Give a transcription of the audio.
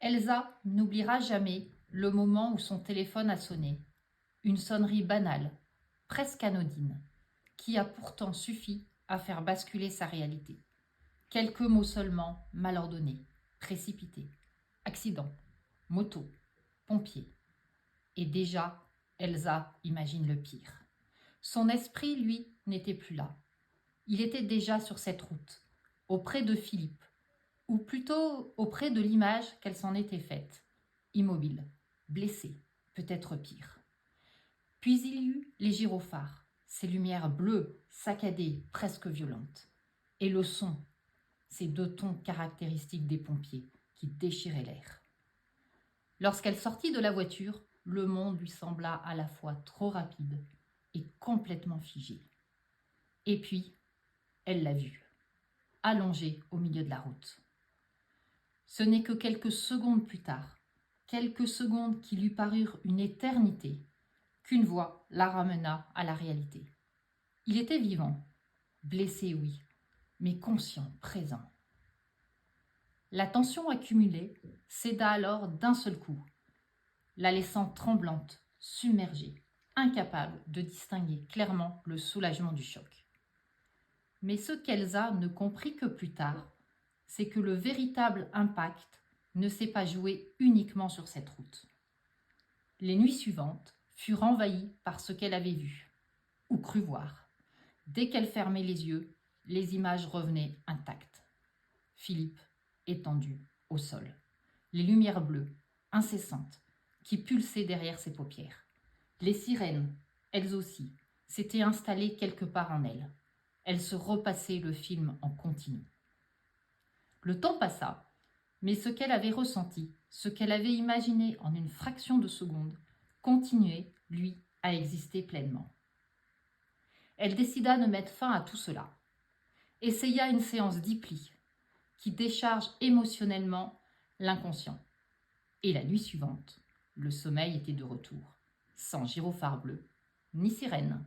Elsa n'oubliera jamais le moment où son téléphone a sonné. Une sonnerie banale, presque anodine, qui a pourtant suffi à faire basculer sa réalité. Quelques mots seulement mal ordonnés, précipités. Accident, moto, pompier. Et déjà, Elsa imagine le pire. Son esprit, lui, n'était plus là. Il était déjà sur cette route, auprès de Philippe, ou plutôt auprès de l'image qu'elle s'en était faite. Immobile, blessée, peut-être pire. Puis il y eut les gyrophares, ces lumières bleues, saccadées, presque violentes. Et le son, ces deux tons caractéristiques des pompiers qui déchiraient l'air. Lorsqu'elle sortit de la voiture, le monde lui sembla à la fois trop rapide et complètement figé. Et puis, elle l'a vu, allongé au milieu de la route. Ce n'est que quelques secondes plus tard, quelques secondes qui lui parurent une éternité, qu'une voix la ramena à la réalité. Il était vivant, blessé oui, mais conscient, présent. La tension accumulée céda alors d'un seul coup, la laissant tremblante, submergée, incapable de distinguer clairement le soulagement du choc. Mais ce qu'Elsa ne comprit que plus tard, c'est que le véritable impact ne s'est pas joué uniquement sur cette route. Les nuits suivantes furent envahies par ce qu'elle avait vu, ou cru voir. Dès qu'elle fermait les yeux, les images revenaient intactes. Philippe, étendu au sol. Les lumières bleues, incessantes, qui pulsaient derrière ses paupières. Les sirènes, elles aussi, s'étaient installées quelque part en elle. Elles se repassaient le film en continu. Le temps passa, mais ce qu'elle avait ressenti, ce qu'elle avait imaginé en une fraction de seconde, continuait, lui, à exister pleinement. Elle décida de mettre fin à tout cela. Essaya une séance d'hyplie qui décharge émotionnellement l'inconscient. Et la nuit suivante, le sommeil était de retour, sans gyrophare bleu, ni sirène,